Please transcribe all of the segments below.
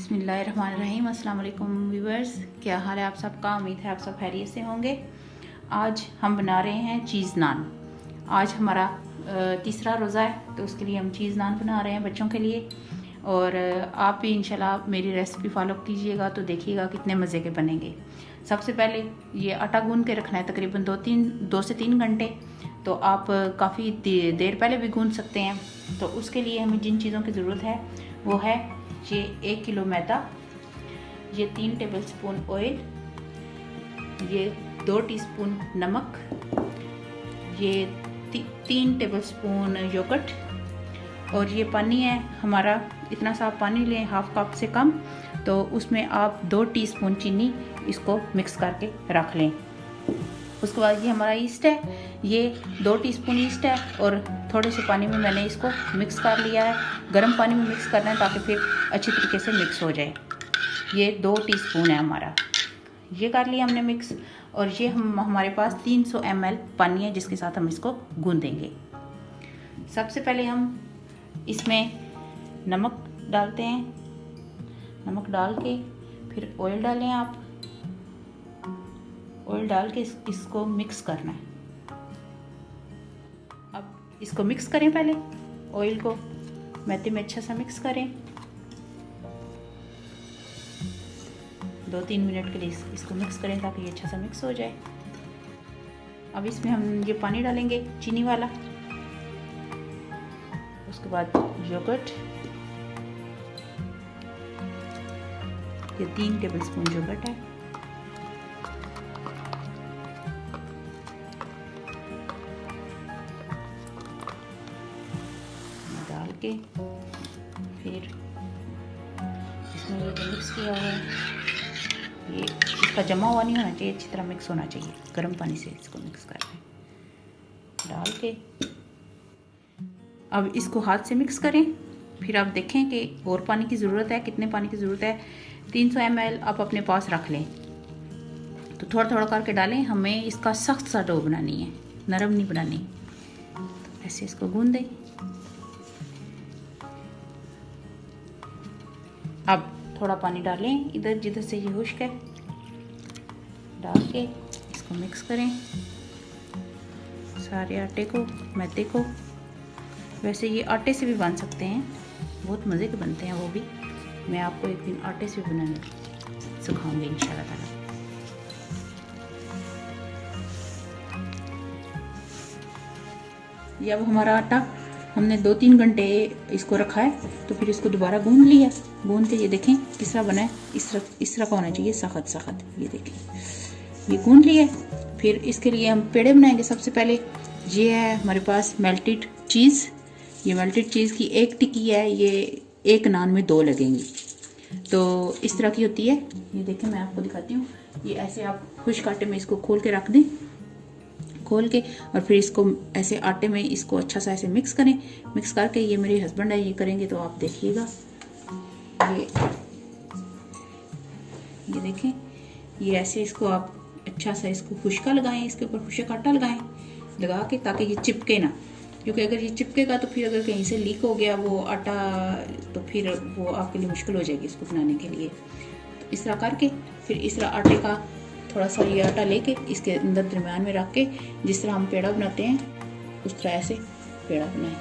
बिस्मिल्लाहिर्रहमानिर्रहीम। अस्सलाम वालेकुम व्यूअर्स, क्या हाल है आप सबका। उम्मीद है आप सब खैरियत से होंगे। आज हम बना रहे हैं चीज़ नान। आज हमारा तीसरा रोज़ा है, तो उसके लिए हम चीज़ नान बना रहे हैं बच्चों के लिए। और आप भी इंशाल्लाह मेरी रेसिपी फॉलो कीजिएगा तो देखिएगा कितने मज़े के बनेंगे। सबसे पहले ये आटा गूंद के रखना है तकरीबन 2 से 3 घंटे। तो आप काफ़ी देर पहले भी गूंद सकते हैं। तो उसके लिए हमें जिन चीज़ों की ज़रूरत है वो है ये 1 किलो मैदा, ये 3 टेबलस्पून ऑयल, ये 2 टीस्पून नमक, ये 3 टेबलस्पून योगर्ट, और ये पानी है हमारा। इतना सा पानी लें, हाफ कप से कम। तो उसमें आप 2 टीस्पून चीनी इसको मिक्स करके रख लें। उसके बाद ये हमारा ईस्ट है, ये 2 टीस्पून ईस्ट है, और थोड़े से पानी में मैंने इसको मिक्स कर लिया है। गर्म पानी में मिक्स करना है ताकि फिर अच्छी तरीके से मिक्स हो जाए। ये 2 टीस्पून है हमारा, ये कर लिया हमने मिक्स। और ये हमारे पास 300 ml पानी है जिसके साथ हम इसको गूंदेंगे। सबसे पहले हम इसमें नमक डालते हैं। नमक डाल के फिर ऑयल डालें आप। ऑयल डाल के इसको मिक्स करना है। अब इसको मिक्स करें, पहले ऑयल को मैदे में अच्छा सा मिक्स करें। 2-3 मिनट के लिए इसको मिक्स करें ताकि ये अच्छा सा मिक्स हो जाए। अब इसमें हम ये पानी डालेंगे चीनी वाला। उसके बाद योगर्ट, ये 3 टेबलस्पून योगर्ट है। डाल के फिर इसमें ये मिक्स किया हुआ है, ये इसका जमा हुआ नहीं होना चाहिए, अच्छी तरह मिक्स होना चाहिए। गर्म पानी से इसको मिक्स कर लें डाल के। अब इसको हाथ से मिक्स करें। फिर आप देखें कि और पानी की ज़रूरत है, कितने पानी की ज़रूरत है। 300 ml आप अपने पास रख लें। तो थोड़ा थोड़ा करके डालें। हमें इसका सख्त सा डो बनानी है, नरम नहीं बनानी। तो ऐसे इसको गूंद दें। अब थोड़ा पानी डालें इधर जिधर से ये खुश्क है, डाल के इसको मिक्स करें सारे आटे को, मैदे को। वैसे ये आटे से भी बन सकते हैं, बहुत मज़े के बनते हैं वो भी। मैं आपको एक दिन आटे से बनाने सिखाऊंगी इंशाल्लाह ताला। ये अब हमारा आटा हमने 2-3 घंटे इसको रखा है, तो फिर इसको दोबारा गूंद लिया। गूंद के ये देखें किस तरह बना है, इस तरह का होना चाहिए, सख्त सख्त। ये देखें ये गूंद लिया। फिर इसके लिए हम पेड़े बनाएंगे। सबसे पहले ये है हमारे पास मेल्टेड चीज़। ये मेल्टेड चीज़ की 1 टिक्की है, ये 1 नान में 2 लगेंगी। तो इस तरह की होती है। ये देखें मैं आपको दिखाती हूँ। ये ऐसे आप खुश्क आटे में इसको खोल के रख दें, खोल के, और फिर इसको ऐसे आटे में इसको अच्छा सा ऐसे मिक्स करें। मिक्स करके, ये मेरे हस्बैंड है, ये करेंगे तो आप देखिएगा। ये देखें, ये ऐसे इसको आप अच्छा सा इसको खुश्का लगाएं, इसके ऊपर खुश्क आटा लगाएं, लगा के, ताकि ये चिपके ना। क्योंकि अगर ये चिपकेगा तो फिर अगर कहीं से लीक हो गया वो आटा, तो फिर वो आपके लिए मुश्किल हो जाएगी इसको बनाने के लिए। तो इस तरह करके फिर इस तरह आटे का थोड़ा सा ये आटा लेके इसके अंदर दरमियान में रख के, जिस तरह हम पेड़ा बनाते हैं उस तरह ऐसे पेड़ा बनाएं,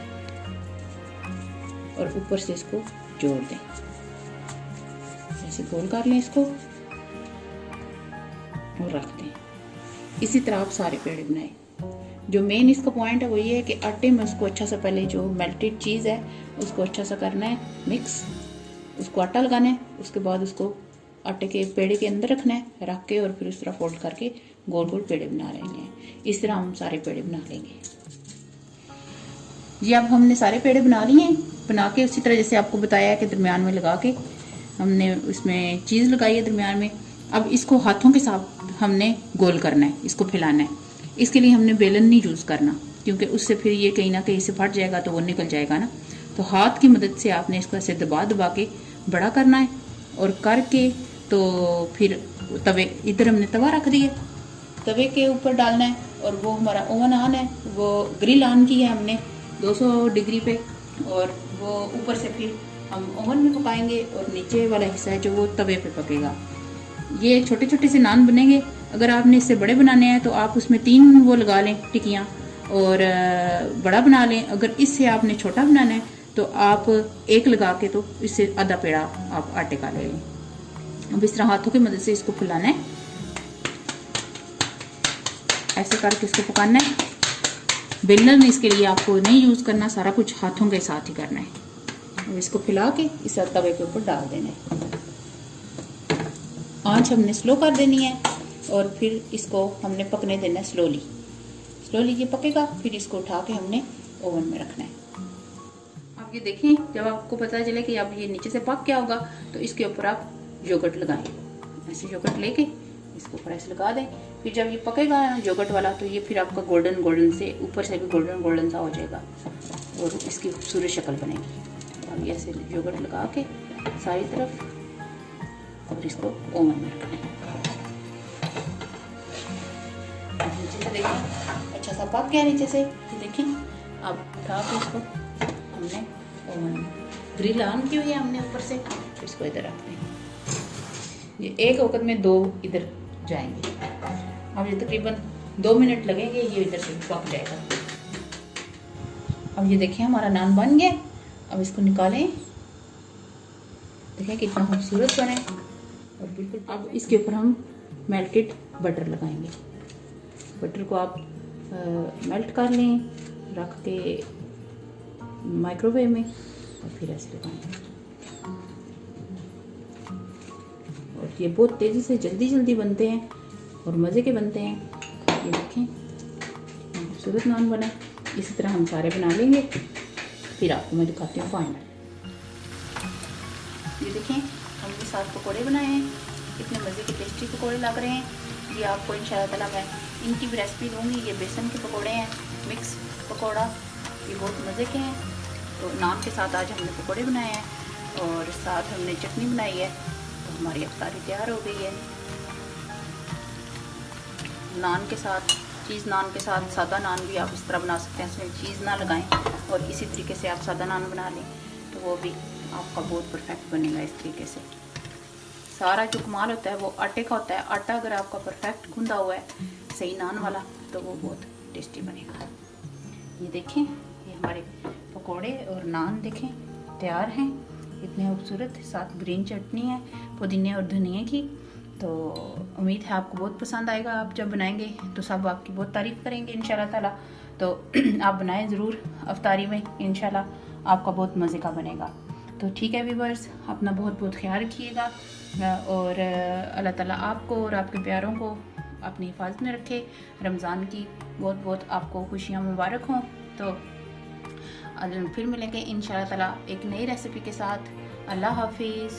और ऊपर से इसको जोड़ दें। ऐसे गोल कर लें इसको और रख दें। इसी तरह आप सारे पेड़े बनाएं। जो मेन इसका पॉइंट है वो ये है कि आटे में उसको अच्छा सा, पहले जो मेल्टेड चीज़ है उसको अच्छा सा करना है मिक्स, उसको आटा लगाना है। उसके बाद उसको आटे के पेड़े के अंदर रखना है, रख के, और फिर उस तरह फोल्ड करके गोल गोल पेड़े बना लेंगे। इस तरह हम सारे पेड़े बना लेंगे। जी अब हमने सारे पेड़े बना लिए हैं। बना के उसी तरह जैसे आपको बताया है कि दरमियान में लगा के हमने उसमें चीज़ लगाई है दरमियान में। अब इसको हाथों के साथ हमने गोल करना है, इसको फैलाना है। इसके लिए हमने बेलन नहीं यूज़ करना, क्योंकि उससे फिर ये कहीं ना कहीं से फट जाएगा तो वो निकल जाएगा ना। तो हाथ की मदद से आपने इसको ऐसे दबा दबा के बड़ा करना है। और करके तो फिर तवे, इधर हमने तवा रख दिया, तवे के ऊपर डालना है। और वो हमारा ओवन ऑन है, वो ग्रिल ऑन की है हमने 200 डिग्री पे। और वो ऊपर से फिर हम ओवन में पकाएंगे और नीचे वाला हिस्सा है जो वो तवे पे पकेगा। ये छोटे छोटे से नान बनेंगे। अगर आपने इससे बड़े बनाने हैं तो आप उसमें 3 वो लगा लें टिकियाँ और बड़ा बना लें। अगर इससे आपने छोटा बनाना है तो आप एक लगा के तो इससे आधा पेड़ा आप आटे का ले लें। अब इस तरह हाथों की मदद से इसको फुलाना है, ऐसे करके इसको पकाना है। बेलर में इसके लिए आपको नहीं यूज़ करना, सारा कुछ हाथों के साथ ही करना है। अब इसको फैला के इस तवे के ऊपर डाल देना है। आंच हमने स्लो कर देनी है और फिर इसको हमने पकने देना है स्लोली। स्लोली ये पकेगा, फिर इसको उठा के हमने ओवन में रखना है। आप ये देखें, जब आपको पता चले कि अब ये नीचे से पक गया होगा तो इसके ऊपर आप योगर्ट लगाएं। ऐसे योगर्ट लेके इसको ऊपर ऐसे लगा दें। फिर जब ये पकेगा योगर्ट वाला तो ये फिर आपका गोल्डन गोल्डन से ऊपर से भी गोल्डन गोल्डन सा हो जाएगा और इसकी खूबसूरत शक्ल बनेगी। अब ये ऐसे योगर्ट लगा के सारी तरफ और इसको ओवन में रखना है। नीचे से देखें अच्छा सा पक गया नीचे से, देखें। अब उठा के इसको हमने ओवन में ग्रिल ऑन की हुई है हमने ऊपर से, इसको इधर रखते हैं। ये एक वक्त में 2 इधर जाएंगे। अब ये तकरीबन 2 मिनट लगेंगे, ये इधर से पक जाएगा। अब ये देखें हमारा नान बन गया। अब इसको निकालें, देखें कितना खूबसूरत बना है और बिल्कुल। अब इसके ऊपर हम मेल्टेड बटर लगाएंगे। बटर को आप मेल्ट कर लें, रख के माइक्रोवेव में और फिर ऐसे लगाएंगे। और ये बहुत तेज़ी से जल्दी जल्दी बनते हैं और मज़े के बनते हैं। ये देखें खूबसूरत नान बना। इसी तरह हम सारे बना लेंगे, फिर आपको मैं दिखाती हूँ फाइनल। ये देखें हमने 7 पकौड़े बनाए हैं, कितने मज़े के टेस्टी पकौड़े लग रहे हैं। ये आपको इंशाल्लाह ताला मैं इनकी भी रेसिपी दूँगी। ये बेसन के पकौड़े हैं, मिक्स पकौड़ा, ये बहुत मज़े के हैं। तो नान के साथ आज हमने पकौड़े बनाए हैं और साथ हमने चटनी बनाई है। तो हमारी अफ्तारी तैयार हो गई है। नान के साथ, चीज़ नान के साथ सादा नान भी आप इस तरह बना सकते हैं, इसमें चीज़ ना लगाएं और इसी तरीके से आप सादा नान बना लें तो वो भी आपका बहुत परफेक्ट बनेगा। इस तरीके से सारा जो कमाल होता है वो आटे का होता है। आटा अगर आपका परफेक्ट गूंदा हुआ है सही नान वाला तो वो बहुत टेस्टी बनेगा। ये देखें ये हमारे पकोड़े और नान देखें तैयार हैं, इतने खूबसूरत। साथ ग्रीन चटनी है पुदीने और धनिया की। तो उम्मीद है आपको बहुत पसंद आएगा। आप जब बनाएंगे तो सब आपकी बहुत तारीफ़ करेंगे इंशाल्लाह ताला। तो आप बनाएं ज़रूर अफ्तारी में, इंशाल्लाह आपका बहुत मज़े का बनेगा। तो ठीक है व्यूअर्स, अपना बहुत बहुत ख्याल रखिएगा और अल्लाह ताला आपको और आपके प्यारों को अपनी हिफाजत में रखे। रमज़ान की बहुत बहुत आपको खुशियाँ मुबारक हों। तो फिर मिलेंगे इंशाल्लाह ताला एक नई रेसिपी के साथ। अल्लाह हाफिज़।